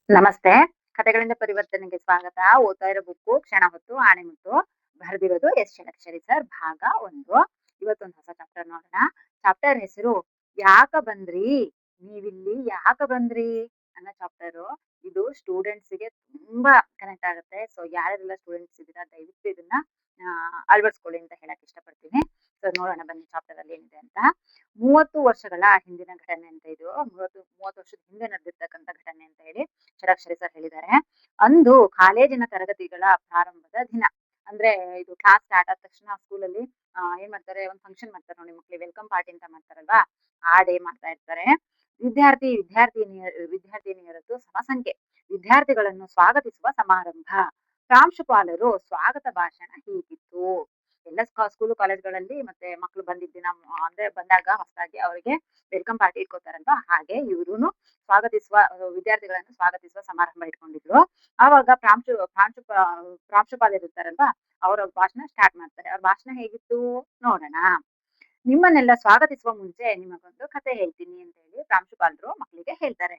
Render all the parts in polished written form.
ನಮಸ್ತೆ. ಕಥೆಗಳಿಂದ ಪರಿವರ್ತನೆಗೆ ಸ್ವಾಗತ. ಓದ್ತಾ ಇರೋ ಬುಕ್ಕು ಕ್ಷಣ ಹೊತ್ತು ಆಣೆಮುತ್ತು. ಬರೆದಿರೋದು ಎಸ್ ಷಡಕ್ಷರಿ ಸರ್. ಭಾಗ 1. ಇವತ್ತೊಂದು ಹೊಸ ಚಾಪ್ಟರ್ ನೋಡೋಣ. ಚಾಪ್ಟರ್ ಹೆಸರು ಯಾಕ ಬಂದ್ರಿ? ನೀವಿಲ್ಲಿ ಯಾಕ ಬಂದ್ರಿ? ಅನ್ನೋ ಚಾಪ್ಟರು. ಇದು ಸ್ಟೂಡೆಂಟ್ಸ್‌ಗೆ ತುಂಬಾ ಕನೆಕ್ಟ್ ಆಗುತ್ತೆ. ಸೊ ಯಾರೆಲ್ಲ ಸ್ಟೂಡೆಂಟ್ಸ್ ಇದ್ದೀರಾ ದಯವಿಟ್ಟು ಇದನ್ನ ಅಳವಡಿಸ್ಕೊಳ್ಳಿ ಅಂತ ಹೇಳಕ್ ಇಷ್ಟಪಡ್ತೀನಿ. ಸೊ ನೋಡೋಣ ಬನ್ನಿ ಚಾಪ್ಟರ್ ಅಲ್ಲಿ ಏನಿದೆ ಅಂತ. 30 ವರ್ಷಗಳ ಹಿಂದಿನ ಘಟನೆ ಅಂತ ಇದು. 30 ವರ್ಷದ ಹಿಂದೆ ನಡೆದಿರ್ತಕ್ಕಂಥ ಘಟನೆ ಅಂತ ಹೇಳಿ ಷಡಕ್ಷರಿ ಸರ್ ಹೇಳಿದ್ದಾರೆ. ಅಂದು ಕಾಲೇಜಿನ ತರಗತಿಗಳ ಪ್ರಾರಂಭದ ದಿನ. ಅಂದ್ರೆ ಇದು ಕ್ಲಾಸ್ ಸ್ಟಾರ್ಟ್ ಆದ ತಕ್ಷಣ ಸ್ಕೂಲಲ್ಲಿ ಏನ್ ಮಾಡ್ತಾರೆ, ಒಂದು ಫಂಕ್ಷನ್ ಮಾಡ್ತಾರೆ ನೋಡಿ ಮಕ್ಳಿಗೆ, ವೆಲ್ಕಮ್ ಪಾರ್ಟಿ ಅಂತ ಮಾಡ್ತಾರಲ್ವಾ, ಆ ಡೇ ಮಾಡ್ತಾ ಇರ್ತಾರೆ. ವಿದ್ಯಾರ್ಥಿನಿಯರದ್ದು ಸಮಸಂಖ್ಯೆ. ವಿದ್ಯಾರ್ಥಿಗಳನ್ನು ಸ್ವಾಗತಿಸುವ ಸಮಾರಂಭ. ಪ್ರಾಂಶುಪಾಲರು ಸ್ವಾಗತ ಭಾಷಣ ಹೀಗಿತ್ತು. ಎಲ್ಲ ಸ್ಕೂಲು ಕಾಲೇಜ್ಗಳಲ್ಲಿ ಮತ್ತೆ ಮಕ್ಳು ಬಂದಿದ್ದ ದಿನ ಅಂದ್ರೆ ಬಂದಾಗ ಹೊಸದಾಗಿ ಅವರಿಗೆ ವೆಲ್ಕಮ್ ಪಾರ್ಟಿ ಇಟ್ಕೋತಾರಲ್ವಾ, ಹಾಗೆ ಇವ್ರುನು ವಿದ್ಯಾರ್ಥಿಗಳನ್ನು ಸ್ವಾಗತಿಸುವ ಸಮಾರಂಭ ಇಟ್ಕೊಂಡಿದ್ರು. ಆವಾಗ ಪ್ರಾಂಶುಪಾಲರು ಇರ್ತಾರಲ್ವಾ, ಅವರ ಭಾಷಣ ಸ್ಟಾರ್ಟ್ ಮಾಡ್ತಾರೆ. ಅವ್ರ ಭಾಷಣ ಹೇಗಿತ್ತು ನೋಡೋಣ. ನಿಮ್ಮನ್ನೆಲ್ಲ ಸ್ವಾಗತಿಸುವ ಮುಂಚೆ ನಿಮಗೊಂದು ಕತೆ ಹೇಳ್ತೀನಿ ಅಂತ ಹೇಳಿ ಪ್ರಾಂಶುಪಾಲರು ಮಕ್ಕಳಿಗೆ ಹೇಳ್ತಾರೆ.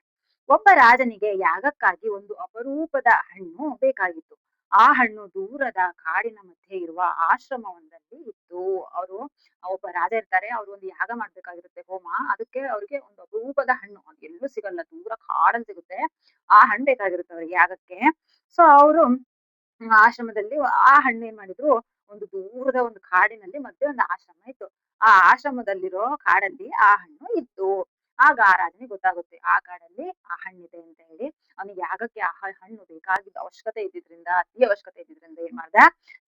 ಒಬ್ಬ ರಾಜನಿಗೆ ಯಾಗಕ್ಕಾಗಿ ಒಂದು ಅಪರೂಪದ ಹಣ್ಣು ಬೇಕಾಗಿತ್ತು. ಆ ಹಣ್ಣು ದೂರದ ಕಾಡಿನ ಮಧ್ಯೆ ಇರುವ ಆಶ್ರಮವೊಂದಲ್ಲಿ ಇತ್ತು. ಅವರು ಒಬ್ಬ ರಾಜ ಇರ್ತಾರೆ, ಅವ್ರು ಒಂದು ಯಾಗ ಮಾಡ್ಬೇಕಾಗಿರುತ್ತೆ, ಹೋಮ. ಅದಕ್ಕೆ ಅವ್ರಿಗೆ ಒಂದು ಅಪರೂಪದ ಹಣ್ಣು, ಅದು ಎಲ್ಲೂ ಸಿಗಲ್ಲ, ದೂರ ಕಾಡಲ್ಲಿ ಸಿಗುತ್ತೆ. ಆ ಹಣ್ಣು ಬೇಕಾಗಿರುತ್ತೆ ಅವ್ರಿಗೆ ಯಾಗಕ್ಕೆ. ಸೊ ಅವರು ಆಶ್ರಮದಲ್ಲಿ ಆ ಹಣ್ಣು ಏನ್ ಮಾಡಿದ್ರು, ಒಂದು ದೂರದ ಒಂದು ಕಾಡಿನಲ್ಲಿ ಮಧ್ಯೆ ಒಂದು ಆಶ್ರಮ ಇತ್ತು. ಆ ಆಶ್ರಮದಲ್ಲಿರೋ ಕಾಡಲ್ಲಿ ಆ ಹಣ್ಣು ಇತ್ತು. ಆಗ ಆ ರಾಜನಿಗೆ ಗೊತ್ತಾಗುತ್ತೆ ಆ ಕಾಡಲ್ಲಿ ಆ ಹಣ್ಣಿದೆ ಅಂತ ಹೇಳಿ. ಅವನಿಗೆ ಯಾಗಕ್ಕೆ ಆ ಹಣ್ಣು ಬೇಕಾಗಿದ್ದ ಅವಶ್ಯಕತೆ ಇದ್ದಿದ್ರಿಂದ, ಅತಿ ಅವಶ್ಯಕತೆ ಇದ್ದಿದ್ರಿಂದ ಏನ್ ಮಾಡ್ದ,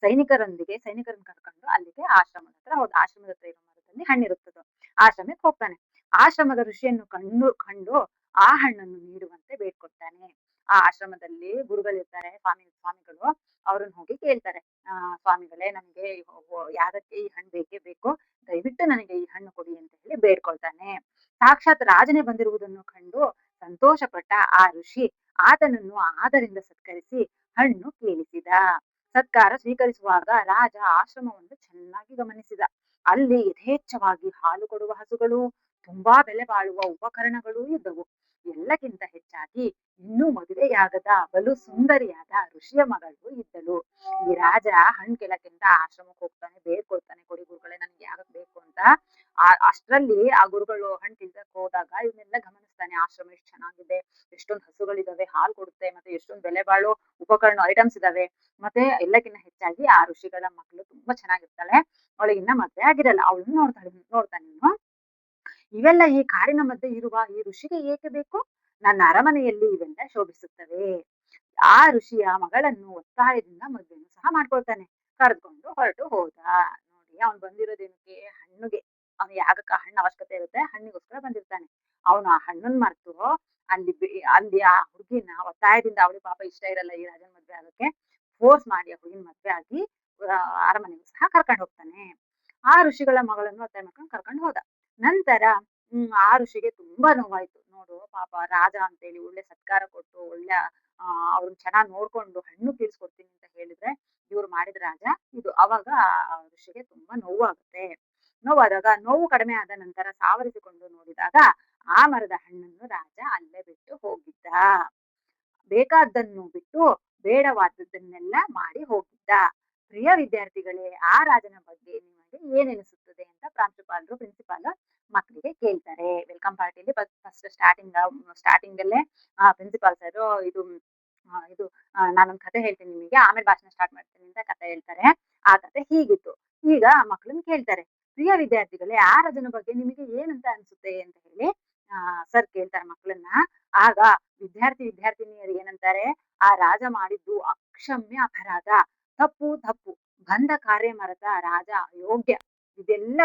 ಸೈನಿಕರನ್ನ ಕರ್ಕೊಂಡು ಅಲ್ಲಿಗೆ ಆಶ್ರಮದ ಹತ್ರ ಹೋದ. ಆಶ್ರಮದ ಹತ್ರ ಇರೋ ಮರದಲ್ಲಿ ಹಣ್ಣಿರುತ್ತದು. ಆಶ್ರಮಕ್ಕೆ ಹೋಗ್ತಾನೆ. ಆಶ್ರಮದ ಋಷಿಯನ್ನು ಕಂಡು ಆ ಹಣ್ಣನ್ನು ನೀಡುವಂತೆ ಬೇಡ್ಕೊಳ್ತಾನೆ. ಆ ಆಶ್ರಮದಲ್ಲಿ ಗುರುಗಳಿರ್ತಾರೆ, ಸ್ವಾಮಿಗಳು. ಅವ್ರನ್ನ ಹೋಗಿ ಕೇಳ್ತಾರೆ, ಸ್ವಾಮಿಗಳೇ, ನನಗೆ ಯಾಗಕ್ಕೆ ಈ ಹಣ್ಣು ಬೇಕೇ ಬೇಕು, ದಯವಿಟ್ಟು ನನಗೆ ಈ ಹಣ್ಣು ಕೊಡಿ ಅಂತ ಹೇಳಿ ಬೇಡ್ಕೊಳ್ತಾನೆ. ಸಾಕ್ಷಾತ್ ರಾಜನೇ ಬಂದಿರುವುದನ್ನು ಕಂಡು ಸಂತೋಷಪಟ್ಟ ಆ ಋಷಿ ಆತನನ್ನು ಆದರಿಂದ ಸತ್ಕರಿಸಿ ಹಣ್ಣು ಕೇಳಿಸಿದ. ಸತ್ಕಾರ ಸ್ವೀಕರಿಸುವಾಗ ರಾಜ ಆಶ್ರಮವನ್ನು ಚೆನ್ನಾಗಿ ಗಮನಿಸಿದ. ಅಲ್ಲಿ ಯಥೇಚ್ಛವಾಗಿ ಹಾಲು ಕೊಡುವ ಹಸುಗಳು, ತುಂಬಾ ಬೆಲೆ ಬಾಳುವ ಉಪಕರಣಗಳು ಇದ್ದವು. ಎಲ್ಲಕ್ಕಿಂತ ಹೆಚ್ಚಾಗಿ ಇನ್ನೂ ಮದುವೆಯಾಗದ ಬಲು ಸುಂದರಿಯಾದ ಋಷಿಯ ಮಗಳು ಇದ್ದಳು. ಈ ರಾಜ ಹಣ್ಣು ಕೇಳಕ್ಕಿಂತ ಆಶ್ರಮಕ್ಕೆ ಹೋಗ್ತಾನೆ, ಬೇಡ್ಕೊಳ್ತಾನೆ, ಕೊಡಿ ಗುರುಗಳೇ, ನನ್ಗೆ ಯಾಗಕ್ ಬೇಕು ಅಂತ. ಅಷ್ಟ್ರಲ್ಲಿ ಆ ಗುರುಗಳು ಹಣ್ಣು ತಿನ್ಸಕ್ ಹೋದಾಗ ಇವನ್ನೆಲ್ಲ ಗಮನಿಸ್ತಾನೆ. ಆಶ್ರಮ ಎಷ್ಟು ಚೆನ್ನಾಗಿದೆ, ಎಷ್ಟೊಂದು ಹಸುಗಳಿದಾವೆ, ಹಾಲು ಕೊಡುತ್ತೆ, ಮತ್ತೆ ಎಷ್ಟೊಂದು ಬೆಲೆ ಬಾಳೋ ಉಪಕರಣ ಐಟಮ್ಸ್ ಇದಾವೆ. ಮತ್ತೆ ಎಲ್ಲಕ್ಕಿಂತ ಹೆಚ್ಚಾಗಿ ಆ ಋಷಿಗಳ ಮಗಳು ತುಂಬಾ ಚೆನ್ನಾಗಿರ್ತಾಳೆ. ಅವಳಿಗಿನ್ನ ಮದ್ವೆ ಆಗಿರಲ್ಲ. ಅವಳನ್ನು ನೋಡ್ತಾನೆ ಇವನು. ಇವೆಲ್ಲ ಈ ಕಾಡಿನ ಮಧ್ಯೆ ಇರುವ ಈ ಋಷಿಗೆ ಏಕೆ ಬೇಕು? ನನ್ನ ಅರಮನೆಯಲ್ಲಿ ಇವೆಲ್ಲ ಶೋಭಿಸುತ್ತವೆ. ಆ ಋಷಿಯ ಮಗಳನ್ನು ಒತ್ತಾಯದಿಂದ ಮದುವೆಯನ್ನು ಸಹ ಮಾಡ್ಕೊಳ್ತಾನೆ. ಕರೆದುಕೊಂಡು ಹೊರಟು ಹೋದ. ನೋಡಿ, ಅವನು ಬಂದಿರೋದೇನಕ್ಕೆ? ಹಣ್ಣುಗೆ. ಅವನು ಯಾಗಕ್ಕೆ ಹಣ್ಣು ಅವಶ್ಯಕತೆ ಇರುತ್ತೆ, ಹಣ್ಣಿಗೋಸ್ಕರ ಬಂದಿರ್ತಾನೆ. ಅವನು ಆ ಹಣ್ಣನ್ ಮರೆತು ಅಲ್ಲಿ ಆ ಹುಡುಗಿನ ಒತ್ತಾಯದಿಂದ, ಅವಳಿಗೆ ಪಾಪ ಇಷ್ಟ ಇರಲ್ಲ ಈ ರಾಜನ ಮದ್ವೆ ಆಗಕ್ಕೆ, ಫೋರ್ಸ್ ಮಾಡಿ ಆ ಹುಡುಗಿನ ಮದ್ವೆ ಆಗಿ ಅರಮನೆಗೂ ಸಹ ಕರ್ಕೊಂಡು ಹೋಗ್ತಾನೆ. ಆ ಋಷಿಗಳ ಮಗಳನ್ನು ಒತ್ತಾಯ ಮಾಡ್ಕೊಂಡು ಕರ್ಕೊಂಡು ಹೋದ. ನಂತರ ಆ ಋಷಿಗೆ ತುಂಬಾ ನೋವಾಯ್ತು. ನೋಡು ಪಾಪ ರಾಜ ಅಂತೇಳಿ ಒಳ್ಳೆ ಸತ್ಕಾರ ಕೊಟ್ಟು, ಒಳ್ಳೆ ಅವ್ರನ್ನ ಚೆನ್ನಾಗಿ ನೋಡ್ಕೊಂಡು ಹಣ್ಣು ತೀರ್ಸ್ಕೊಡ್ತೀನಿ ಅಂತ ಹೇಳಿದ್ರೆ, ಇವ್ರು ಮಾಡಿದ ರಾಜ ಇದು. ಅವಾಗ ಆ ಋಷಿಗೆ ತುಂಬಾ ನೋವಾಗುತ್ತೆ. ನೋವಾದಾಗ, ನೋವು ಕಡಿಮೆ ಆದ ನಂತರ ಸಾವರಿಸಿಕೊಂಡು ನೋಡಿದಾಗ ಆ ಮರದ ಹಣ್ಣನ್ನು ರಾಜ ಅಲ್ಲೇ ಬಿಟ್ಟು ಹೋಗಿದ್ದ. ಬೇಕಾದ್ದನ್ನು ಬಿಟ್ಟು ಬೇಡವಾದದ್ದನ್ನೆಲ್ಲ ಮಾಡಿ ಹೋಗಿದ್ದ. ಪ್ರಿಯ ವಿದ್ಯಾರ್ಥಿಗಳೇ, ಆ ರಾಜನ ಬಗ್ಗೆ ನಿಮಗೆ ಏನೆನಿಸುತ್ತದೆ ಅಂತ ಪ್ರಿನ್ಸಿಪಾಲ್ ಮಕ್ಕಳಿಗೆ ಕೇಳ್ತಾರೆ. ವೆಲ್ಕಮ್ ಪಾರ್ಟಿಲಿ ಫಸ್ಟ್ ಸ್ಟಾರ್ಟಿಂಗ್ ಅಲ್ಲೇ ಪ್ರಿನ್ಸಿಪಾಲ್ ಸರ್ ಇದು ನಾನೊಂದು ಕತೆ ಹೇಳ್ತೀನಿ ನಿಮಗೆ, ಆಮೇಲೆ ಭಾಷಣ ಸ್ಟಾರ್ಟ್ ಮಾಡ್ತೀನಿ ಅಂತ ಕತೆ ಹೇಳ್ತಾರೆ. ಆ ಕತೆ ಹೀಗಿತ್ತು. ಈಗ ಮಕ್ಕಳನ್ನ ಕೇಳ್ತಾರೆ, ಪ್ರಿಯ ವಿದ್ಯಾರ್ಥಿಗಳೇ, ಆ ರಾಜನ ಬಗ್ಗೆ ನಿಮಗೆ ಏನಂತ ಅನ್ಸುತ್ತೆ ಅಂತ ಹೇಳಿ ಸರ್ ಕೇಳ್ತಾರೆ ಮಕ್ಕಳನ್ನ. ಆಗ ವಿದ್ಯಾರ್ಥಿನಿಯರು ಏನಂತಾರೆ, ಆ ರಾಜ ಮಾಡಿದ್ದು ಅಕ್ಷಮ್ಯ ಅಪರಾಧ, ತಪ್ಪು ತಪ್ಪು, ಬಂದ ಕಾರ್ಯ ಮರೆತ ರಾಜ ಅಯೋಗ್ಯ, ಇದೆಲ್ಲ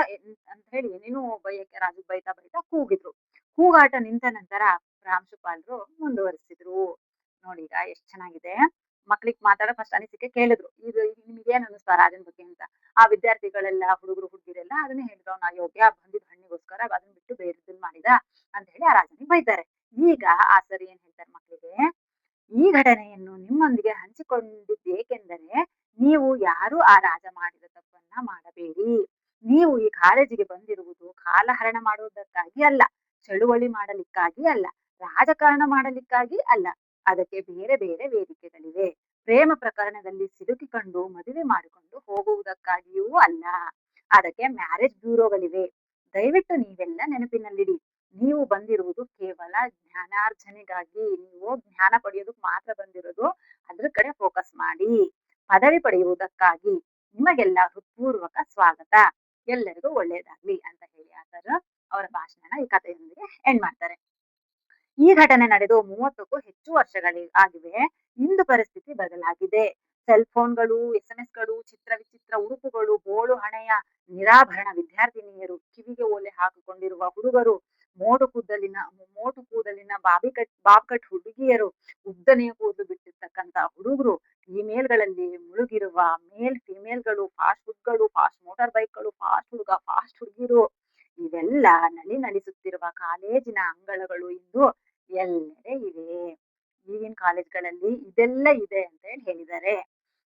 ಅಂತ ಹೇಳಿ ಏನೇನೋ ಬೈಯಕ್ಕೆ ರಾಜ ಬೈತಾ ಕೂಗಿದ್ರು. ಕೂಗಾಟ ನಿಂತ ನಂತರ ಪ್ರಾಂಶುಪಾಲರು ಮುಂದುವರಿಸಿದ್ರು. ನೋಡಿ ಈಗ ಎಷ್ಟ್ ಚೆನ್ನಾಗಿದೆ. ಮಕ್ಳಿಗೆ ಮಾತಾಡೋ ಫಸ್ಟ್ ಅನಿಸಿಕೆ ಕೇಳಿದ್ರು, ಇದು ನಿಮ್ಗೆ ಏನ್ ಅನ್ನಿಸ್ತಾ ರಾಜನ ಬಗ್ಗೆ ಅಂತ. ಆ ವಿದ್ಯಾರ್ಥಿಗಳೆಲ್ಲ, ಹುಡುಗರೆಲ್ಲ ಅದನ್ನೇ ಹೇಳಿದ್ರು, ಅವ್ನ ಅಯೋಗ್ಯ, ಬಂದಿದ್ ಹಣ್ಣಿಗೋಸ್ಕರ ಅದನ್ನ ಬಿಟ್ಟು ಬೇರೆದನ್ನ ಮಾಡಿದ ಅಂತ ಹೇಳಿ ಆ ರಾಜನಿಗೆ ಬೈತಾರೆ. ಈಗ ಆ ಸರಿ ಏನ್ ಹೇಳ್ತಾರೆ ಮಕ್ಕಳಿಗೆ, ಈ ಘಟನೆಯನ್ನು ನಿಮ್ಮೊಂದಿಗೆ ಹಂಚಿಕೊಂಡಿದ್ದೇಕೆಂದರೆ ನೀವು ಯಾರು ಆ ರಾಜ ಮಾಡಿದ ತಪ್ಪನ್ನ ಮಾಡಬೇಡಿ. ನೀವು ಈ ಕಾಲೇಜಿಗೆ ಬಂದಿರುವುದು ಕಾಲಹರಣ ಮಾಡುವುದಕ್ಕಾಗಿ ಅಲ್ಲ, ಚಳುವಳಿ ಮಾಡಲಿಕ್ಕಾಗಿ ಅಲ್ಲ, ರಾಜಕಾರಣ ಮಾಡಲಿಕ್ಕಾಗಿ ಅಲ್ಲ. ಅದಕ್ಕೆ ಬೇರೆ ಬೇರೆ ವೇದಿಕೆಗಳಿವೆ. ಪ್ರೇಮ ಪ್ರಕರಣದಲ್ಲಿ ಸಿಲುಕಿಕೊಂಡು ಮದುವೆ ಮಾಡಿಕೊಂಡು ಹೋಗುವುದಕ್ಕಾಗಿಯೂ ಅಲ್ಲ. ಅದಕ್ಕೆ ಮ್ಯಾರೇಜ್ ಬ್ಯೂರೋಗಳಿವೆ. ದಯವಿಟ್ಟು ನೀವೆಲ್ಲ ನೆನಪಿನಲ್ಲಿಡಿ. ನೀವು ಬಂದಿರುವುದು ಕೇವಲ ಜ್ಞಾನಾರ್ಜನೆಗಾಗಿ. ನೀವು ಜ್ಞಾನ ಪಡೆಯೋದಕ್ಕೆ ಮಾತ್ರ ಬಂದಿರೋದು. ಅದ್ರ ಕಡೆ ಫೋಕಸ್ ಮಾಡಿ. ಪದವಿ ಪಡೆಯುವುದಕ್ಕಾಗಿ ನಿಮಗೆಲ್ಲ ಹೃತ್ಪೂರ್ವಕ ಸ್ವಾಗತ. ಎಲ್ಲರಿಗೂ ಒಳ್ಳೇದಾಗ್ಲಿ ಅಂತ ಹೇಳಿ ಆತರ ಅವರ ಭಾಷಣನ ಈ ಕಥೆಯೊಂದಿಗೆ ಎಂಡ್ ಮಾಡ್ತಾರೆ. ಈ ಘಟನೆ ನಡೆದು 30ಕ್ಕೂ ಹೆಚ್ಚು ಆಗಿವೆ. ಇಂದು ಪರಿಸ್ಥಿತಿ ಬದಲಾಗಿದೆ. ಸೆಲ್ ಫೋನ್ಗಳು, ಎಸ್ಎಂಎಸ್ಗಳು, ಚಿತ್ರ ವಿಚಿತ್ರ ಉಡುಪುಗಳು, ಬೋಳು ಹಣೆಯ ನಿರಾಭರಣ ವಿದ್ಯಾರ್ಥಿನಿಯರು, ಕಿವಿಗೆ ಓಲೆ ಹಾಕಿಕೊಂಡಿರುವ ಹುಡುಗರು, ಮೋಟು ಕೂದಲಿನ ಬಾಬ್ ಕಟ್ ಹುಡುಗಿಯರು, ಉದ್ದನೆಯ ಕೂದಲು ಬಿಟ್ಟಿರ್ತಕ್ಕಂತ ಹುಡುಗರು, ಇಮೇಲ್ಗಳಲ್ಲಿ ಮುಳುಗಿರುವ ಫಿಮೇಲ್ಗಳು, ಫಾಸ್ಟ್ ಫುಡ್ಗಳು, ಫಾಸ್ಟ್ ಮೋಟಾರ್ ಬೈಕ್ಗಳು, ಫಾಸ್ಟ್ ಹುಡುಗ, ಫಾಸ್ಟ್ ಹುಡುಗಿರು, ಇವೆಲ್ಲ ನಳಿಸುತ್ತಿರುವ ಕಾಲೇಜಿನ ಅಂಗಳಗಳು ಇಂದು ಎಲ್ಲೆಡೆ ಇವೆ. ಈಗಿನ ಕಾಲೇಜ್ಗಳಲ್ಲಿ ಇದೆಲ್ಲ ಇದೆ ಅಂತ ಹೇಳಿದ್ದಾರೆ.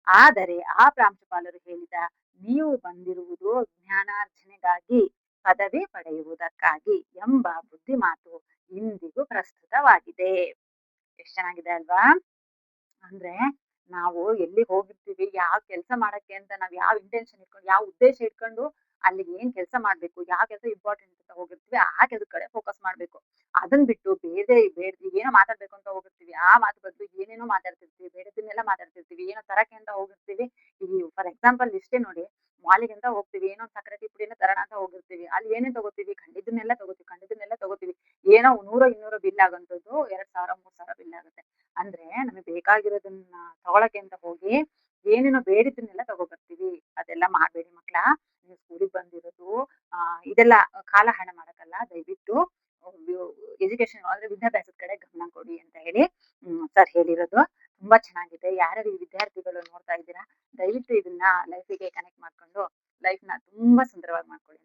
ಆದರೆ ಆ ಪ್ರಾಂಶುಪಾಲರು ಹೇಳಿದ ನೀವು ಬಂದಿರುವುದು ಜ್ಞಾನಾರ್ಜನೆಗಾಗಿ, ಪದವಿ ಪಡೆಯುವುದಕ್ಕಾಗಿ ಎಂಬ ಬುದ್ಧಿಮಾತು ಇಂದಿಗೂ ಪ್ರಸ್ತುತವಾಗಿದೆ. ಎಷ್ಟ್ ಚೆನ್ನಾಗಿದೆ ಅಲ್ವಾ? ಅಂದ್ರೆ ನಾವು ಎಲ್ಲಿ ಹೋಗಿರ್ತೀವಿ, ಯಾವ ಕೆಲಸ ಮಾಡಕ್ಕೆ ಅಂತ ನಾವ್ ಯಾವ ಇಂಟೆನ್ಷನ್ ಇಟ್ಕೊಂಡು, ಯಾವ ಉದ್ದೇಶ ಇಟ್ಕೊಂಡು ಅಲ್ಲಿಗೆ ಏನ್ ಕೆಲಸ ಮಾಡ್ಬೇಕು, ಯಾವ ಕೆಲಸ ಇಂಪಾರ್ಟೆಂಟ್ ಅಂತ ಹೋಗಿರ್ತೀವಿ, ಆ ಕೆಲ್ಸದ ಕಡೆ ಫೋಕಸ್ ಮಾಡ್ಬೇಕು. ಅದನ್ ಬಿಟ್ಟು ಏನೋ ಮಾತಾಡ್ಬೇಕು ಅಂತ ಹೋಗಿರ್ತೀವಿ, ಆ ಮಾತು ಬದಲು ಏನೇನೋ ಮಾತಾಡ್ತಿರ್ತೀವಿ, ಬೇಡದನ್ನೆಲ್ಲ ಮಾತಾಡ್ತಿರ್ತೀವಿ, ಏನೋ ತರಕ್ಕೆ ಅಂತ ಹೋಗಿರ್ತೀವಿ. ಈ ಫಾರ್ ಎಕ್ಸಾಂಪಲ್ ಇಷ್ಟೇ ನೋಡಿ, ಮಾಲಿಗೆ ಅಂತ ಹೋಗ್ತೀವಿ, ಏನೋ ಸಕ್ಕರೆ ಟೀ ಪುಡಿನ ತರೋಣ ಅಂತ ಹೋಗಿರ್ತೀವಿ. ಅಲ್ಲಿ ಏನೇನ್ ತಗೋತೀವಿ, ಕಂಡಿದ್ದನ್ನೆಲ್ಲ ತಗೋತೀವಿ. ಏನೋ 100, 200 ಬಿಲ್ ಆಗಂತದ್ದು 2,000, 3,000 ಬಿಲ್ ಆಗುತ್ತೆ. ಅಂದ್ರೆ ನಮಗೆ ಬೇಕಾಗಿರೋದನ್ನ ತಗೊಳಕ್ಕೆ ಅಂತ ಹೋಗಿ ಏನೇನೋ ಬೇಡಿದ್ದನ್ನೆಲ್ಲ ತಗೊಬರ್ತೀವಿ. ಅದೆಲ್ಲ ಮಾಡ್ಬೇಡಿ ಮಕ್ಳ. ನೀವು ಸ್ಕೂಲಿಗೆ ಬಂದಿರೋದು ಇದೆಲ್ಲ ಕಾಲಹರಣ ಮಾಡಕ್ಕಲ್ಲ. ದಯವಿಟ್ಟು ಎಜುಕೇಶನ್ ಅಂದ್ರೆ ವಿದ್ಯಾಭ್ಯಾಸದ ಕಡೆ ಗಮನ ಕೊಡಿ ಅಂತ ಹೇಳಿ ಸರ್ ಹೇಳಿರೋದು. ತುಂಬಾ ಚೆನ್ನಾಗಿದೆ. ಯಾರ್ಯಾರು ಈ ವಿದ್ಯಾರ್ಥಿಗಳು ನೋಡ್ತಾ ಇದ್ದೀರಾ, ದಯವಿಟ್ಟು ಇದನ್ನ ಲೈಫಿಗೆ ಕನೆಕ್ಟ್ ಮಾಡ್ಕೊಂಡು ಲೈಫ್ನ ತುಂಬಾ ಸುಂದರವಾಗಿ ಮಾಡ್ಕೊಳ್ಳಿ.